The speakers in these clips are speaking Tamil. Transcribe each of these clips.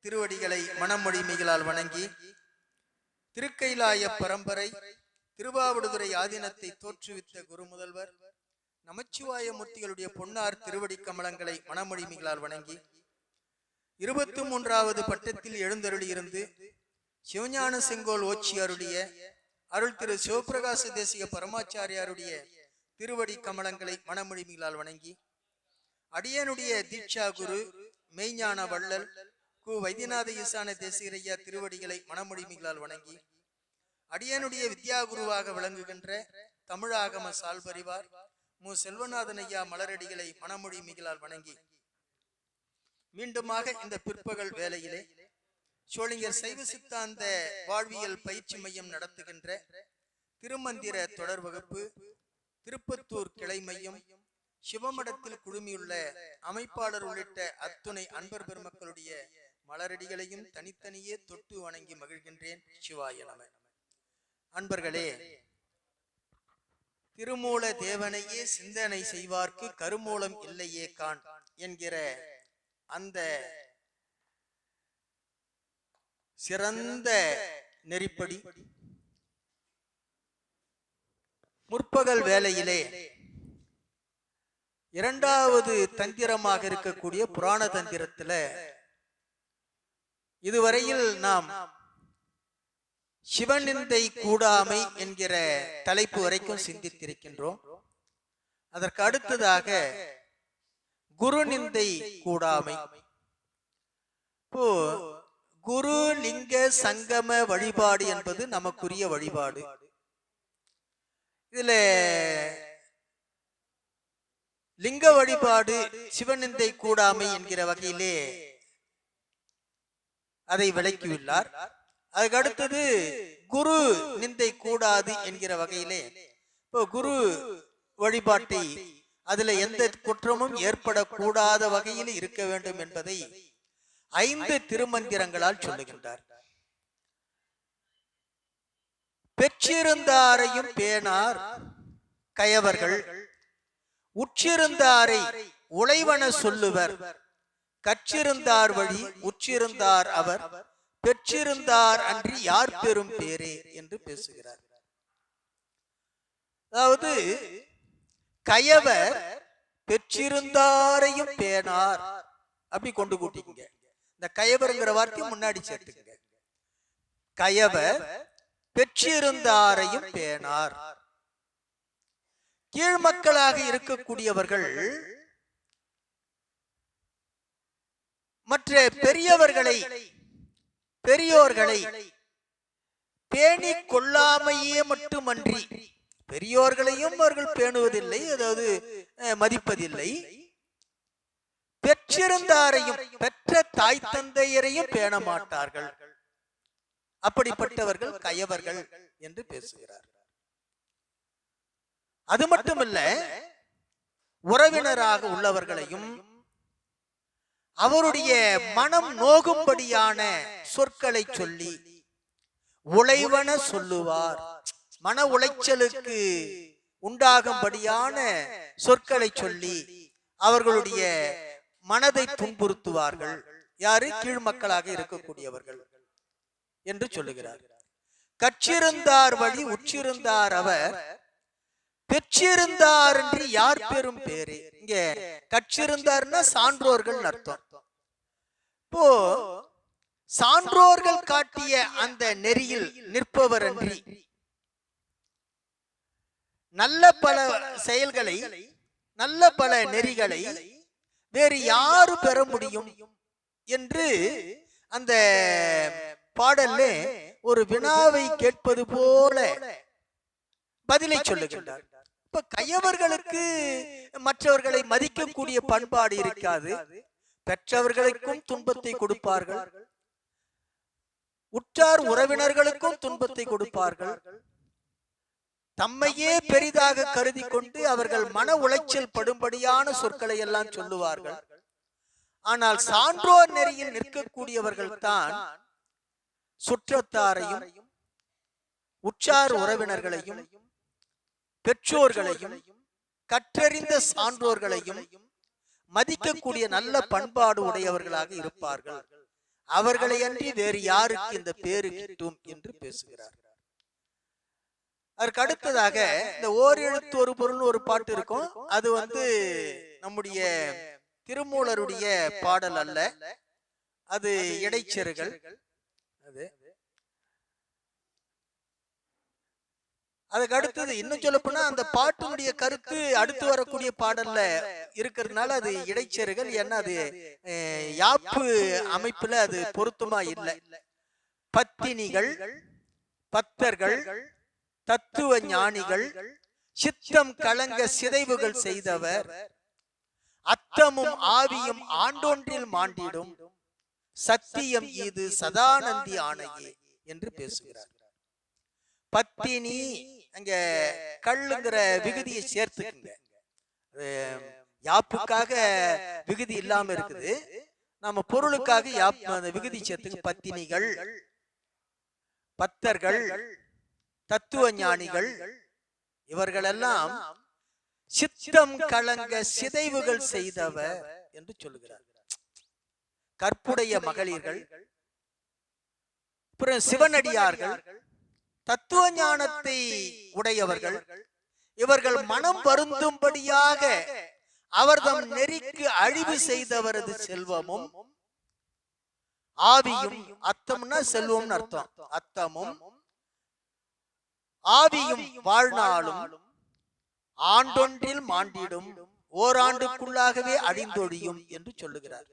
திருவடிகளை மனமொழிமைகளால் வணங்கி திருக்கைலாய பரம்பரை திருவாவடுதுறை ஆதீனத்தை தோற்றுவித்த குரு முதல்வர் நமச்சிவாய மூர்த்திகளுடைய பொன்னார் திருவடி கமலங்களை மனமொழிமைகளால் வணங்கி 23வது பட்டத்தில் எழுந்தருளியிருந்து சிவஞான செங்கோல் ஓச்சியாருடைய அருள் திரு சிவபிரகாச தேசிக பரமாச்சாரியாருடைய திருவடி கமலங்களை மனமொழிமைகளால் வணங்கி அடியனுடைய தீட்சா குரு மெய்ஞான வள்ளல் கு வைத்தியநாத ஈசான தேசிகரையா திருவடிகளை மனமொழிமைகளால் வணங்கி அடியனுடைய வித்யா குருவாக விளங்குகின்ற தமிழாகம சால்பறிவார் மு செல்வநாதன் ஐயா மலரடிகளை மனமொழிமைகளால் வணங்கி மீண்டுமாக இந்த பிற்பகல் வேளையிலே சோழிங்கர் சைவ சித்தாந்த வாழ்வியல் பயிற்சி மையம் நடத்துகின்ற திருமந்திர தொடர் வகுப்பு திருப்பத்தூர் கிளை மையம் சிவமடத்தில் குழுமியுள்ள அமைப்பாளர் உள்ளிட்ட அத்துணை அன்பர் பெருமக்களுடைய மலரடிகளையும் தனித்தனியே தொட்டு வணங்கி மகிழ்கின்றேன். சிவாய நம. அன்பர்களே, திருமூல தேவனையே சிந்தனை செய்வார்க்கு கருமூலம் இல்லையே கான் என்கிற அந்த சிறந்த நெறிப்படி முற்பகல் வேளையிலே இரண்டாவது தந்திரமாக இருக்கக்கூடிய புராண தந்திரத்துல இதுவரையில் நாம் சிவநிந்தை கூடாமை என்கிற தலைப்பு வரைக்கும் சிந்தித்திருக்கின்றோம். அதற்கு அடுத்ததாக குரு நிந்தை கூடாமை. இப்போ குரு லிங்க சங்கம வழிபாடு என்பது நமக்குரிய வழிபாடு. இதுல லிங்க வழிபாடு சிவநிந்தை கூடாமை என்கிற வகையிலே அதை விளக்கியுள்ளார். அதுக்கு அடுத்தது குரு நிந்தை கூடாது என்கிற வகையிலே இப்போ குரு வழிபாட்டை அதுல எந்த குற்றமும் ஏற்படக்கூடாத வகையில் இருக்க வேண்டும் என்பதை 5 திருமந்திரங்களால் சொல்லுகின்றார். பெற்றிருந்தாரையும் பேணார் கயவர்கள், உற்றிருந்தாரை உழைவன சொல்லுவர், கற்றிருந்தார் வழி உற்றிருந்தார் அவர், பெற்றிருந்தார் அன்றி யார் பெரும் பேரே என்று பேசுகிறார். அதாவது கயவர் பெற்றிருந்தாரையும் பேணார் அப்படி கொண்டு கூட்டிங்க. இந்த கயவர்ங்கிற வார்த்தை முன்னாடி சேர்த்துங்க. கயவர் பெற்றிருந்தாரையும் பேணார். கீழ் மக்களாக இருக்கக்கூடியவர்கள் மற்ற பெரியோர்களை பேணி கொள்ளாமையே மட்டுமன்றி பெரியோர்களையும் அவர்கள் பேணுவதில்லை, அதாவது மதிப்பதில்லை. பெற்றிருந்தாரையும் பெற்ற தாய் தந்தையரையும் பேண மாட்டார்கள். அப்படிப்பட்டவர்கள் கயவர்கள் என்று பேசுகிறார். அது மட்டுமல்ல, உறவினராக உள்ளவர்களையும் அவருடைய மனம் நோகும்படியான சொற்களை சொல்லி உழைவன சொல்லுவார். மன உளைச்சலுக்கு உண்டாகும்படியான சொற்களை சொல்லி அவர்களுடைய மனதை துன்புறுத்துவார்கள். யாரு? கீழ் மக்களாக இருக்கக்கூடியவர்கள் என்று சொல்லுகிறார். கற்றிருந்தார் வழி உற்றிருந்தார் அவர், பெற்றிருந்தார் என்று யார் பெரும் பேரே. இங்க கற்றிருந்தார்னா சான்றோர்கள் அர்த்தம். இப்போ சான்றோர்கள் காட்டிய அந்த நெறியில் நிற்பவர் அன்றி நல்ல பல செயல்களை, நல்ல பல நெறிகளை வேறு யாரு பெற முடியும் என்று அந்த பாடல்ல ஒரு வினாவை கேட்பது போல பதிலை சொல்லுகின்றார். இப்ப கயவர்களுக்கு மற்றவர்களை மதிக்கக்கூடிய பண்பாடு இருக்காது. பெற்றவர்களுக்கும் துன்பத்தை கொடுப்பார்கள், உற்றார் உறவினர்களுக்கும் துன்பத்தை கொடுப்பார்கள். தம்மையே பெரிதாக கருதி கொண்டு அவர்கள் மன உளைச்சல் படும்படியான சொற்களை எல்லாம் சொல்லுவார்கள். ஆனால் சான்றோர் நெறியில் நிற்கக்கூடியவர்கள் தான் சுற்றத்தாரையும் உற்றார் உறவினர்களையும் பெற்றோர்களையும் கற்றறிந்த சான்றோர்களையும் மதிக்கக்கூடிய நல்ல பண்பாடு உடையவர்களாக இருப்பார்கள். அவர்களை அன்றி வேறு யாருக்கு இந்த பேரு கிட்டும் என்று பேசுகிறார். அதற்கு அடுத்ததாக இந்த ஓர் எழுத்து ஒரு பொருள் ஒரு பாட்டு இருக்கும். அது நம்முடைய திருமூலருடைய பாடல் அல்ல, அது இடைச்செருகள். அதுக்கு அடுத்தது இன்னும் சொல்ல போனா அந்த பாட்டினுடைய கருத்து அடுத்து வரக்கூடிய பாடல்ல இருக்கிறதுனால அது இடைச்செருகள். ஏன்னா அது யாப்பு அமைப்புல அது பொருத்தமா இல்லை. பத்தினிகள், பக்தர்கள், தத்துவ ஞானிகள், சித்தம் கலங்க சிதைவுகள் செய்தவர், அத்தமும் ஆவியும் ஆண்டொன்றில் மாண்டிடும், சத்தியம் இது சதானந்தி ஆணையே என்று பேசுகிறார். பத்தினி அங்க கல்லுங்கிற விகுதியை சேர்த்துக்குங்க. யாப்புக்காக விகுதி இல்லாம இருக்குது, நம்ம பொருளுக்காக விகுதி சேர்த்துக்கு. பத்தினிகள், பக்தர்கள், தத்துவ ஞானிகள், இவர்களெல்லாம் சித்தம் கலங்க சிதைவுகள் செய்தவர் என்று சொல்லுகிறார். கற்புடைய மகளிர்கள், சிவனடியார்கள், தத்துவ ஞானத்தை உடையவர்கள், இவர்கள் மனம் வருந்தும்படியாக அவர்தம் நெறிக்கு அழிவு செய்தவரது செல்வமும் ஆவியும், அத்தம்னா செல்வம் அர்த்தம், அத்தமும் ஆவியும் வாழ்நாளும் ஆண்டொன்றில் மாண்டிடும், ஓராண்டுக்குள்ளாகவே அழிந்தொழியும் என்று சொல்லுகிறார்.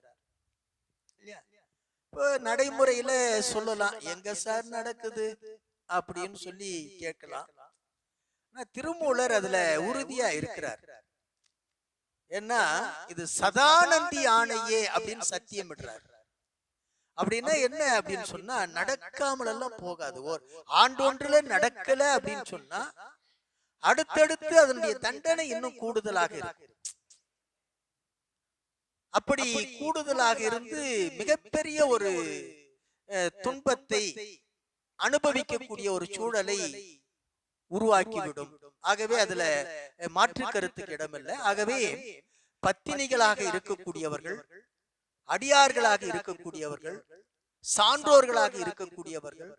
நடைமுறையில சொல்லலாம், எங்க சார் நடக்குது அப்படின்னு சொல்லி கேட்கலாம். திருமூலர் அதுல உறுதியா இருக்கிறார். ஏன்னா இது சதானந்தி ஆணையே அப்படின்னு சத்தியம் விடுறார். அப்படின்னா என்ன அப்படின்னு சொன்னா, நடக்காமல் எல்லாம் போகாது. ஆண்டொன்றுல நடக்கல அப்படின்னு சொன்னா அடுத்தடுத்து அதனுடைய தண்டனை இன்னும் கூடுதலாக இருக்கு. அப்படி கூடுதலாக இருந்து மிகப்பெரிய ஒரு துன்பத்தை அனுபவிக்கக்கூடிய ஒரு சூழலை உருவாக்கிவிடும். ஆகவே அதுல மாற்று கருத்துக்கு இடமில்லை. ஆகவே பத்தினிகளாக இருக்கக்கூடியவர்கள், அடியார்களாக இருக்கக்கூடியவர்கள், சான்றோர்களாக இருக்கக்கூடியவர்கள்,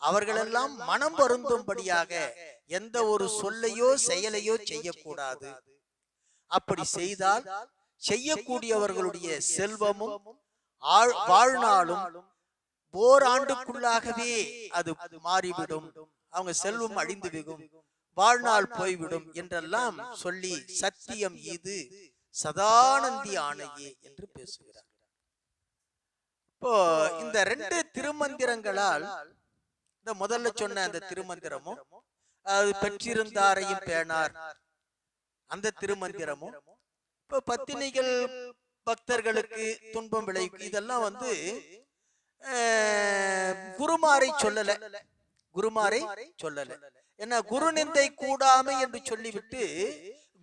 அவர்களெல்லாம் மனம் வருந்தும்படியாக எந்த ஒரு சொல்லையோ செயலையோ செய்யக்கூடாது. அப்படி செய்தால் செய்யக்கூடியவர்களுடைய செல்வமும் வாழ்நாளும் ஓராண்டுக்குள்ளாகவே அது மாறிவிடும், அவங்க செல்வம் அழிந்துவிடும், வாழ்நாள் போய்விடும் என்றெல்லாம் சொல்லி சத்தியம் இது சதானந்தி ஆணையே என்று பேசுகிறார். இப்போ இந்த 2 திருமந்திரங்களால், இந்த முதல்ல சொன்ன அந்த திருமந்திரமும், அது பெற்றிருந்தாரையும் பேணார் அந்த திருமந்திரமும், இப்போ பத்தினிகள் பக்தர்களுக்கு துன்பம் விளைவிக்கும், இதெல்லாம் குருமாரை சொல்லல, குருமாரை சொல்லல. என்ன, குரு நிந்தை கூடாமை என்று சொல்லிவிட்டு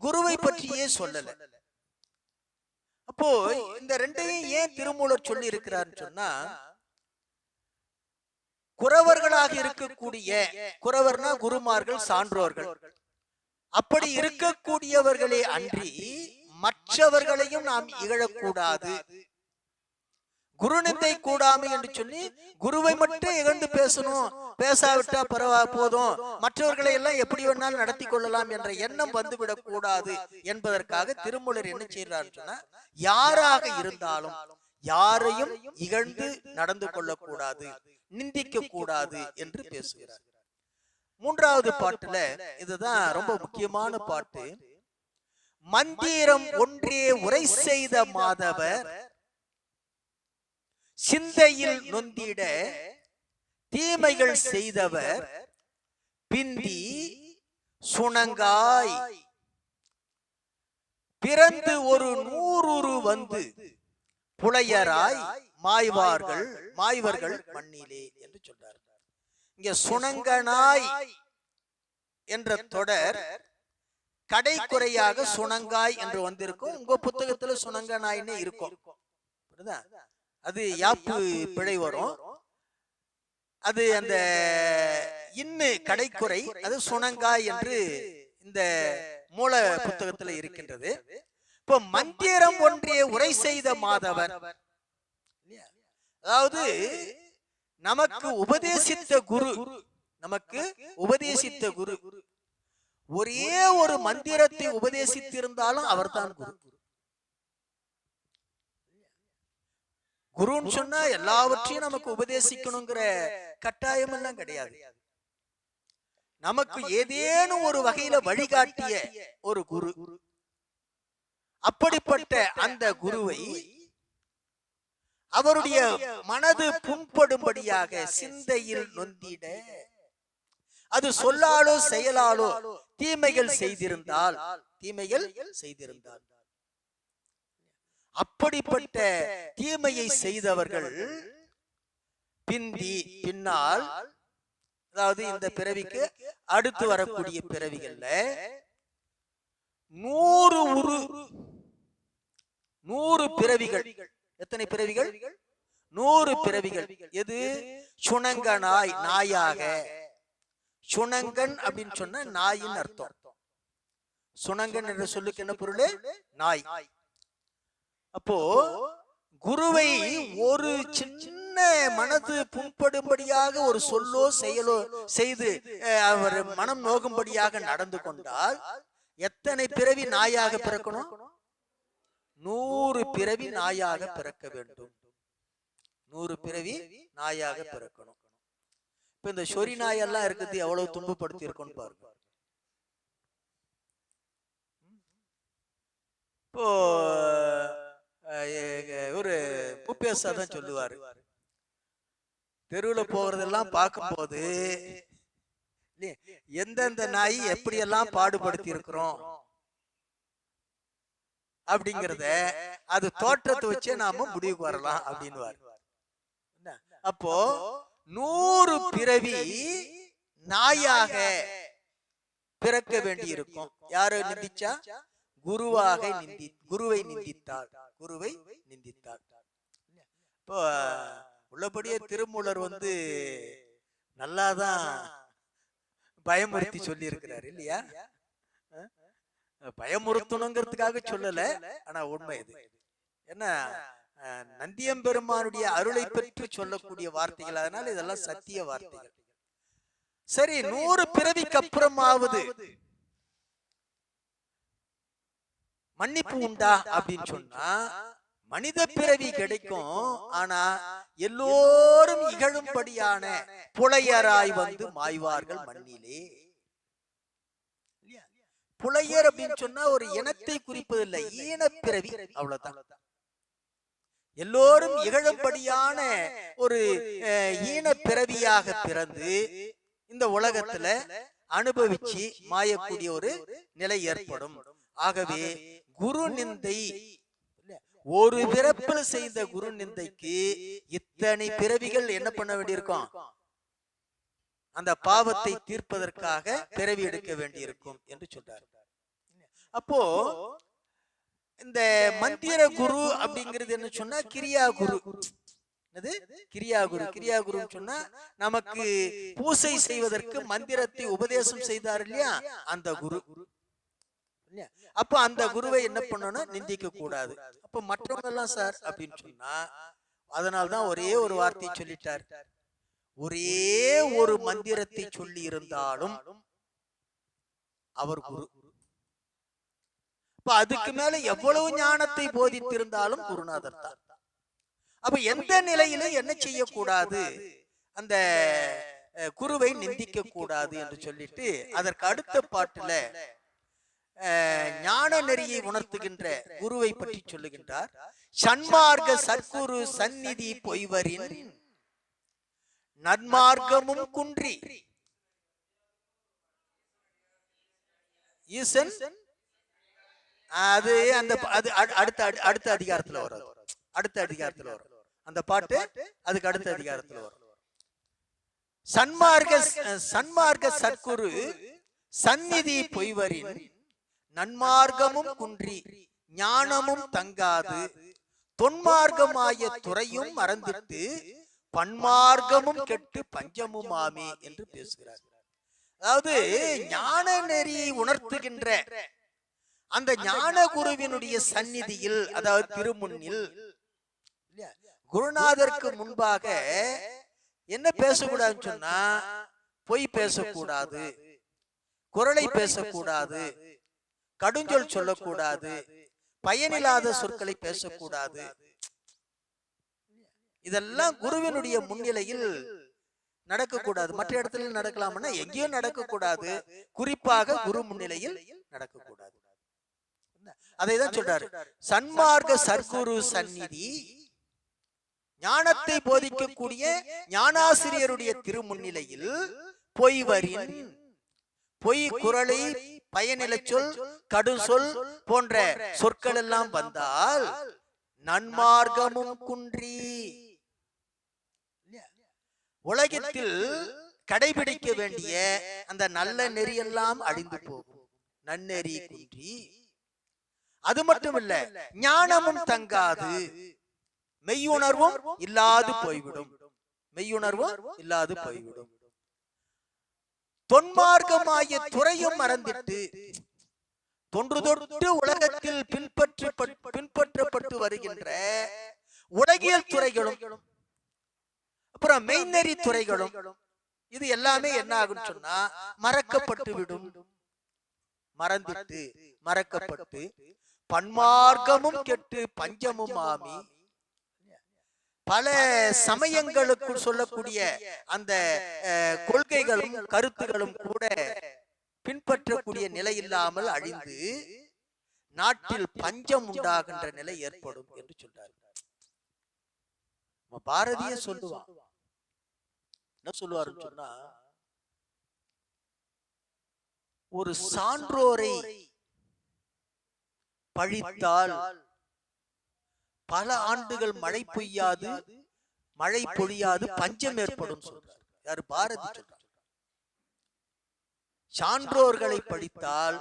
குருவை பற்றியே சொல்லல. அப்போ இந்த 2ஐயும் ஏன் திருமூலர் சொல்லி இருக்கிறார்னு சொன்னா, குறவர்களாக இருக்கக்கூடிய, குறவர்னா குருமார்கள், சான்றோர்கள், அப்படி இருக்கக்கூடியவர்களே அன்றி மற்றவர்களையும் நாம் இகழக்கூடாது. குரு நிந்தை கூடாமை என்று சொல்லி குருவை மட்டும் இகழ்ந்து பேசணும், பேசாவிட்டா போதும், மற்றவர்களை எல்லாம் எப்படி வேணாலும் நடத்தி கொள்ளலாம் என்ற எண்ணம் வந்துவிடக் கூடாது என்பதற்காக திருமூலர் என்ன செய்யறார் சொன்னா, யாராக இருந்தாலும் யாரையும் இகழ்ந்து நடந்து கொள்ளக்கூடாது, நிந்திக்க கூடாது என்று பேசுகிறார். 3வது பாட்டுல இதுதான் ரொம்ப முக்கியமான பாட்டு. மந்திரம் ஒன்றே உரை செய்த மாதவர் சிந்தையில் நொந்திட தீமைகள் செய்தவர் பிந்தி சுணங்காய் பிறந்து ஒரு 100 வந்து புலையராய் மாய்வர்கள் மண்ணிலே என்று சொல்றார். இங்க சுணங்கனாய் என்ற தொடர் கடைக்குறையாக சுணங்காய் என்று வந்திருக்கும். உங்க புத்தகத்துல சுணங்கனாய்னு இருக்கும், அது யாப்பு பிழை வரும். அது அந்த இன்னு கடைக்குறை, அது சுணங்காய் என்று இந்த மூல புத்தகத்துல இருக்கின்றது. இப்போ மந்திரம் ஒன்றே உரை செய்த மாதவர், அதாவது நமக்கு உபதேசித்த குரு ஒரே ஒரு மந்திரத்தை உபதேசித்திருந்தாலும் அவர்தான் குரு. குருன்னு சொன்னா எல்லாவற்றையும் நமக்கு உபதேசிக்கணுங்கிற கட்டாயம் எல்லாம் கிடையாது. நமக்கு ஏதேனும் ஒரு வகையில வழிகாட்டிய ஒரு குரு. அப்படிப்பட்ட அந்த குருவை அவருடைய மனது புண்படும்படியாக சிந்தையில் நொந்திட, அது சொல்லாலோ செயலாலோ தீமைகள் செய்திருந்தால் அப்படிப்பட்ட தீமையை செய்தவர்கள் பின்னால், அதாவது இந்த பிறவிக்கு அடுத்து வரக்கூடிய பிறவிகள்ல 100 பிறவிகள். எத்தனை பிறவிகள்? 100 பிறவிகள். எது? சுணங்கனாய், நாயாக. சுணங்கன் அப்படின்னு சொன்ன நாயின் அர்த்தம். சுணங்கன் என்ற சொல்லுக்கு என்ன பொருள்? நாய். அப்போ குருவை ஒரு சின்ன மனது புண்படும்படியாக ஒரு சொல்லோ செயலோ செய்து அவர் மனம் நோகும்படியாக நடந்து கொண்டால் எத்தனை பிறவி நாயாக பிறக்கணும்? 100 பிறவி நாயாக பிறக்க வேண்டும். 100 பிறவி நாயாக பிறக்கணும். இப்ப இந்த சொறி நாயெல்லாம் இருக்குது, எவ்வளவு துன்பப்படுத்தி இருக்கும்னு பாருங்க. இப்போ ஒரு பூப்பேசா தான் சொல்லுவாரு, தெருவுல போறதெல்லாம் பார்க்கும்போது எந்தெந்த நாய் எப்படியெல்லாம் பாடுபடுத்தி இருக்கிறோம் அப்படிங்கறத அது தோற்றத்தை வச்சே நாம முடிவுக்கு வரலாம் அப்படின்னு. அப்போ 100 பிறவி நாயாக பிறக்க வேண்டி இருக்கும். யாரு நிந்திச்சா? குருவை நிந்தித்தார். இப்போ உள்ளபடியே திருமூலர் நல்லாதான் பயமுறுத்தி சொல்லி இருக்கிறார் இல்லையா? பயமுறுத்தணுங்கிறதுக்காக சொல்லல, ஆனா உண்மை இது. என்ன, நந்தியம்பெருமானுடைய அருளை பெற்று சொல்லக்கூடிய வார்த்தைகள், அதனால இதெல்லாம் சத்திய வார்த்தைகள். சரி, 100 பிறவிக்கு அப்புறமாவது மன்னிப்பு உண்டா அப்படின்னு சொன்னா மனித பிறவி கிடைக்கும். ஆனா எல்லோரும் இகழும்படியான புலையராய் மாய்வார்கள் மண்ணிலே. புலையர் அப்படின்னு சொன்னா ஒரு இனத்தை குறிப்பதில்லை, ஈனப்பிறவி, அவ்வளவுதான். எல்லோரும் இகழும்படியான ஒரு ஈனப்பிறவியாக பிறந்து இந்த உலகத்துல அனுபவிச்சு மாயக்கூடிய ஒரு நிலை ஏற்படும். ஆகவே குரு நிந்தை, ஒரு பிறப்பில் செய்த குரு நிந்தைக்கு இத்தனை பிறவிகள் என்ன பண்ண வேண்டியிருக்கும்? அந்த பாவத்தை தீர்ப்பதற்காக பிறவி எடுக்க வேண்டியிருக்கும் என்று சொல்றார். அப்போ இந்த மந்திர குரு அப்படிங்கிறது என்ன சொன்னா கிரியா குரு. கிரியா குரு சொன்னா நமக்கு பூசை செய்வதற்கு மந்திரத்தை உபதேசம் செய்தார் இல்லையா, அந்த குரு. அப்ப அந்த குருவை என்ன பண்ணணும்? நிந்திக்க கூடாது. அப்ப மற்றவங்க எல்லாம் சார் அப்படின்னு சொன்னா, அதனால்தான் ஒரே ஒரு வார்த்தை சொல்லிட்டார். ஒரே ஒரு மந்திரத்தை சொல்லி இருந்தாலும் அவர் குரு. அப்ப அதுக்கு மேல எவ்வளவு ஞானத்தை போதித்திருந்தாலும் குருநாதர் தான். அப்ப எந்த நிலையிலும் என்ன செய்யக்கூடாது? அந்த குருவை நிந்திக்க கூடாது என்று சொல்லிட்டு அதற்கு அடுத்த பாட்டுல ஞான நெறியை உணர்த்துகின்ற குருவை பற்றி சொல்லுகின்றார். சன்மார்க்க சற்குரு சந்நிதி பொய்வரின் நன்மார்க்கமும் குன்றி ஈசன். அது அந்த அடுத்த அதிகாரத்துல வரும். அந்த பாட்டு அதுக்கு அடுத்த அதிகாரத்துல வரும். சன்மார்க்க சற்குரு சந்நிதி பொய்வரின் நன்மார்க்கமும் குன்றி ஞானமும் தங்காது தொன்மார்க்கமாய துறையும் மறந்துட்டு பன்மார்க்கமும் கெட்டு பஞ்சமுமாமே என்று பேசுகிறார். அதாவது ஞான நெறியை உணர்த்துகின்ற அந்த ஞான குருவினுடைய சந்நிதியில், அதாவது திருமுன்னில் குருநாதருக்கு முன்பாக என்ன பேசக்கூடாதுன்னு சொன்னா, பொய் பேசக்கூடாது, குரலை பேசக்கூடாது, கடுஞ்சொல் சொல்லக்கூடாது, பயனில்லாத சொற்களை பேசக்கூடாது. இதெல்லாம் குருவினுடைய முன்னிலையில் நடக்கக்கூடாது. மற்ற இடத்துல நடக்கலாம்னா எங்கேயும் நடக்கக்கூடாது. குறிப்பாக குரு முன்னிலையில் நடக்கக்கூடாது. அதைதான் சொல்றாரு, சன்மார்க்க சர்க்குரு சந்நிதி, ஞானத்தை போதிக்கக்கூடிய ஞானாசிரியருடைய திருமுன்னிலையில் பொய் வரின், பொய் குரலை, பயனில சொல், கடும் சொல் போன்ற சொற்கள் எல்லாம் வந்தால் நன்மார்க்கமும் குன்றி, உலகத்தில் கடைபிடிக்க வேண்டிய அந்த நல்ல நெறியெல்லாம் அழிந்து போகும், நன்னெறி குன்றி. அது மட்டும் இல்ல, ஞானமும் தங்காது, மெய்யுணர்வும் இல்லாது போய்விடும், மெய்யுணர்வும் இல்லாது போய்விடும். தொன்மார்க்கமாகிய துறையும் மறந்திட்டு தொன்று தொட்டு உலகத்தில் பின்பற்றப்பட்டு வருகின்ற உலகியல் துறைகளும் அப்புறம் மெய்நெறி துறைகளும் இது எல்லாமே என்ன ஆகும் சொன்னா மறக்கப்பட்டு விடும். மறந்துட்டு மறக்கப்பட்டு பன்மார்க்கமும் கெட்டு பஞ்சமும் ஆமி, பல சமயங்களுக்குள் சொல்லக்கூடிய அந்த கொள்கைகளும் கருத்துகளும் கூட பின்பற்றக்கூடிய நிலை இல்லாமல் அழிந்து நாட்டில் பஞ்சம் உண்டாகின்ற நிலை ஏற்படும் என்று சொல்றார். பாரதிய சொல்லுவான், என்ன சொல்லுவாருன்னு சொன்னா, ஒரு சான்றோரை பழித்தால் பல ஆண்டுகள் மழை பெய்யாது, மழை பொழியாது, பஞ்சம் ஏற்படும் சொல்றார். யாரு? பாரதி சொல்றார். சான்றோர்களை படித்தால்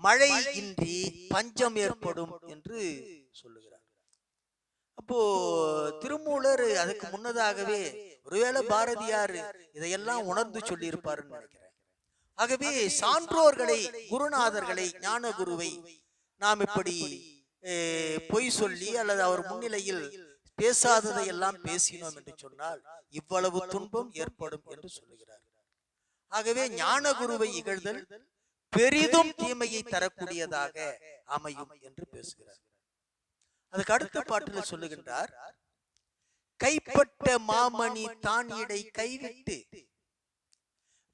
மழை இன்றி பஞ்சம் ஏற்படும் என்று சொல்லுகிறார். அப்போ திருமூலர் அதுக்கு முன்னதாகவே ஒருவேளை பாரதியார் இதையெல்லாம் உணர்ந்து சொல்லி இருப்பாருன்னு நினைக்கிறேன். ஆகவே சான்றோர்களை, குருநாதர்களை, ஞான குருவை நாம் இப்படி பொய் சொல்லி அல்லது அவர் முன்னிலையில் பேசாததை எல்லாம் பேசினோம் என்று சொன்னால் இவ்வளவு துன்பம் ஏற்படும் என்று சொல்லுகிறார். ஆகவே ஞான குருவை இகழ்தல் பெரிதும் தீமையை தரக்கூடியதாக அமையும் என்று பேசுகிறார். அதுக்கு அடுத்த பாட்டில் சொல்லுகின்றார், கைப்பட்ட மாமணி தான் இடை கைவிட்டு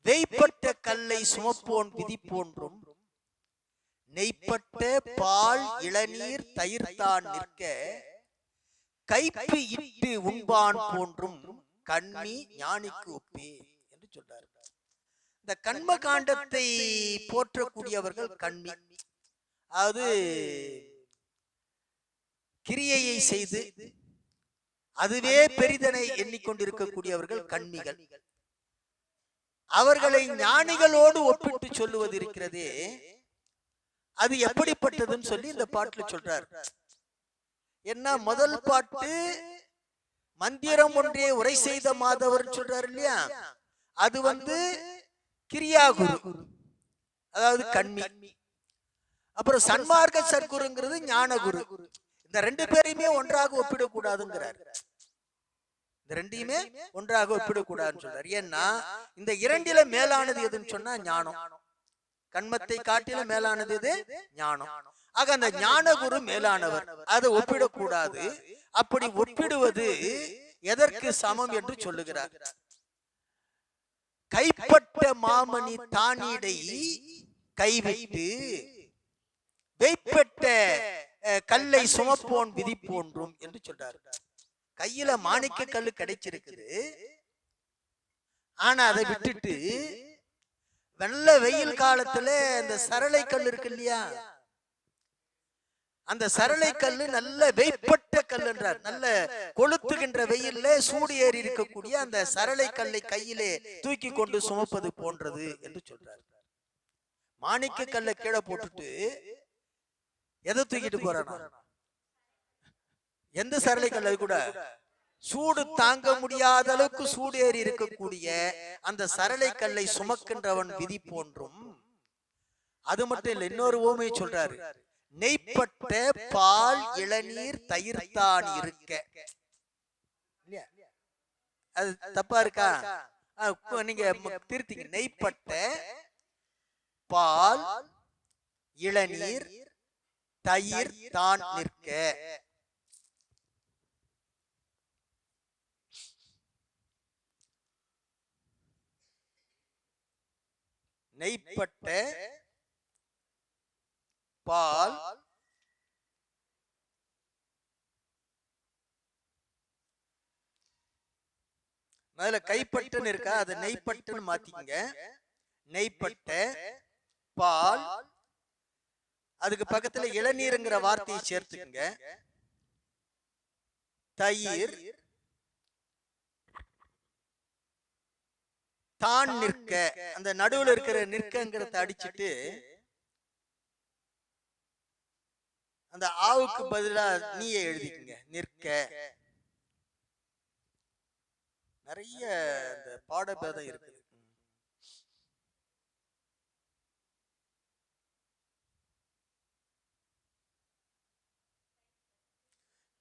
வெய்ப்பட்ட கல்லை சுமப்போன் விதி போன்றும் நெய்ப்பட்ட பால் இளநீர் தயிர்தான் நிற்க கைப்பு இட்டு உண்பான் போன்றும் கண்மி ஞானிக்கு ஒப்பே என்று சொல்றார். இந்த கண்ம காண்டத்தை போற்றக்கூடியவர்கள் கண்மி, அதாவது கிரியையை செய்து அதுவே பெரிதனை எண்ணிக்கொண்டிருக்கக்கூடியவர்கள் கண்மிகள். அவர்களை ஞானிகளோடு ஒப்பிட்டு சொல்லுவது இருக்கிறதே, அது எப்படிப்பட்டதுன்னு சொல்லி இந்த பாட்டுல சொல்றார். என்ன, முதல் பாட்டு மந்திரம் ஒன்றே உரை செய்த மாதவர் சொல்றாரு இல்லையா, அது கிரியாகுரு, அதாவது கண்மி. அப்புறம் சன்மார்க்க சர்க்குருங்கிறது ஞானகுரு. இந்த ரெண்டு பேரையுமே ஒன்றாக ஒப்பிடக்கூடாதுங்கிறார். இந்த ரெண்டையுமே ஒன்றாக ஒப்பிடக்கூடாதுன்னு சொல்றார். ஏன்னா இந்த இரண்டில மேலானது எதுன்னு சொன்னா ஞானம். கண்மத்தை காட்டில மேலானது எது? ஞானம். ஆக அந்த ஞானகுரு மேலானவர், அதை ஒப்பிடக்கூடாது. அப்படி ஒப்பிடுவது எதற்கு சமம் என்று சொல்லுகிறார். கைப்பட்ட மாமணி தானிடை கைவிட்டு வெய்ப்பட்ட கல்லை சுமப்போன் விதி போன்றும் என்று சொல்றார். கையில மாணிக்க கல்லு கிடைச்சிருக்குது, ஆனா அதை விட்டுட்டு வெள்ள வெயில் காலத்துல இந்த சரளை கல் இருக்கு இல்லையா, அந்த சரளை கல்லு நல்ல வெய்ப்பட்ட கல்லுன்றார். நல்ல கொளுத்துகின்ற வெயில்ல சூடு ஏறி இருக்கக்கூடிய அந்த சரளை கல்லை கையிலே தூக்கி கொண்டு சுமப்பது போன்றது என்று சொல்றார். மாணிக்க கல்லை கீழே போட்டுட்டு எதை தூக்கிட்டு போறானா? எந்த சரளை கல்லை கூட சூடு தாங்க முடியாத அளவுக்கு சூடு ஏறி இருக்கக்கூடிய அந்த சரளை கல்லை சுமக்கின்றவன் விதி போன்றும். அது மட்டும் இல்ல, இன்னொரு ஓமையை சொல்றாரு. நெய்ப்பட்ட பால் இளநீர் தயிர் தான் இருக்க. அது தப்பா இருக்கா? நீங்க திருத்திங்க. நெய்ப்பட்ட பால் இளநீர் தயிர் தான் நிற்க. நெய்ப்பட்ட பால் முதல்ல கைப்பட்டுன்னு இருக்கா, அதை நெய்ப்பட்டுன்னு மாத்திக்கங்க. நெய்ப்பட்ட பால், அதுக்கு பக்கத்துல இளநீருங்கிற வார்த்தையை சேர்த்துக்கங்க. தயிர் தான் நிற்க, அந்த நடுவுல இருக்கிற நிற்கங்கிறத அடிச்சுட்டு அந்த ஆவுக்கு பதிலா நீயே எழுதிக்கங்க. நிற்க. நிறைய இந்த பாடபேதம் இருக்குது.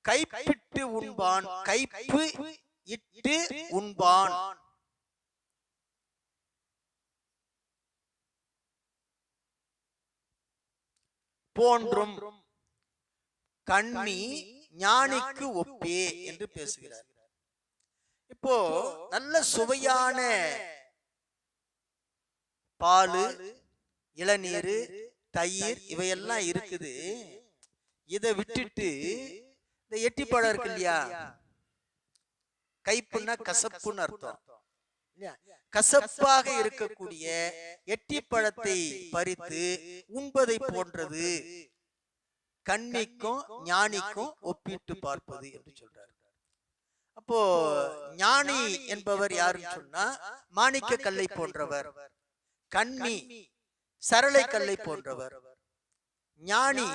கைப்பிட்டு உண்பான், கைப்பு இட்டு உண்பான். போன்றும் கண்ணி ஞானிக்கு ஒப்பே என்று பேசுகிறார். இப்போ நல்ல சுவையான பால், இளநீர், தயிர் இவையெல்லாம் இருக்குது. இதை விட்டுட்டு இந்த எட்டிப்பழம் இருக்கு இல்லையா, கைப்புன்னா கசப்புன்னு அர்த்தம். கசப்பாக இருக்கக்கூடிய எட்டிப்பழத்தை பறித்து உண்பதை போன்றது கண்ணிக்கும் ஞானிக்கும் ஒப்பிட்டு பார்ப்பது என்று சொல்றார். அப்போ ஞானி என்பவர் யாருன்னு சொன்னா மாணிக்க கல்லை போன்றவர், கண்ணி சரளை கல்லை போன்றவர். ஞானி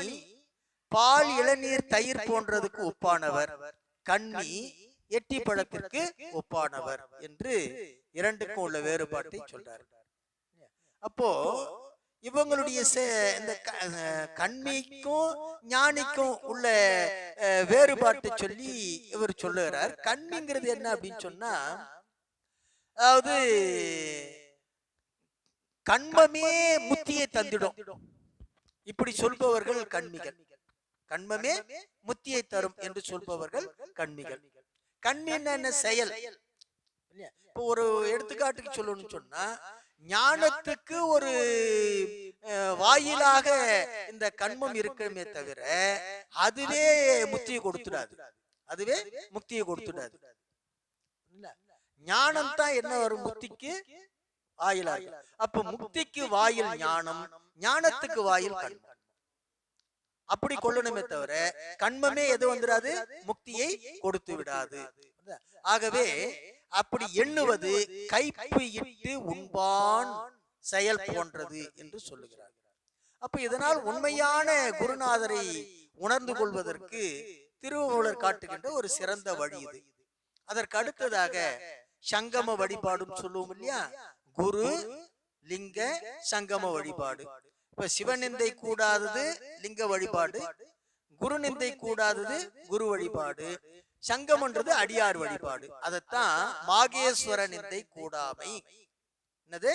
பால் இளநீர் தயிர் போன்றதுக்கு ஒப்பானவர், கண்ணி எட்டி பழத்திற்கு ஒப்பானவர் என்று இரண்டுக்கும் உள்ள வேறுபாட்டை சொல்றார். அப்போ இவங்களுடைய இந்த கண்ணிக்கும் ஞானிக்கும் உள்ள வேறுபாட்டை சொல்லி இவர் சொல்லுகிறார். கண்ணிங்கிறது என்ன அப்படின்னு சொன்னா, அதாவது கண்மமே முத்தியை தந்திடும் இப்படி சொல்பவர்கள் கண்மிகள். கண்மமே முத்தியை தரும் என்று சொல்பவர்கள் கண்மிகள். கண்ணின் என்ன செயல்? இப்போ ஒரு எடுத்துக்காட்டுக்கு சொல்லணும்னு சொன்னா, ஞானத்துக்கு ஒரு வாயிலாக இந்த கண்மம் இருக்கணுமே தவிர அதுவே முக்தியை கொடுத்துடாது. அதுவே முக்தியை கொடுத்துடாது. ஞானம் தான் என்ன வரும்? முக்திக்கு வாயிலாக. அப்ப முக்திக்கு வாயில் ஞானம், ஞானத்துக்கு வாயில் கண்மம். அப்படி கொள்ளணுமே தவிர கண்மமே எது வந்துடாது, முக்தியை கொடுத்து விடாது. ஆகவே அப்படி எண்ணுவது கைப்பு இட்டு உண்பான் செயல் போன்றது என்று சொல்லுகிறார். அப்ப இதனால் உண்மையான குருநாதரை உணர்ந்து கொள்வதற்கு திருவள்ளுவர் காட்டுகின்ற ஒரு சிறந்த வழி இது. அதற்கு அடுத்ததாக சங்கம வழிபாடும் சொல்லுவோம் இல்லையா, குரு லிங்க சங்கம வழிபாடு. இப்ப சிவநிந்தை கூடாதது லிங்க வழிபாடு, குரு நிந்தை கூடாதது குரு வழிபாடு, சங்கம்ன்றது அடியார் வழிபாடு. அதத்தான் மாகேஸ்வர நிந்தை கூடாமை. என்னது?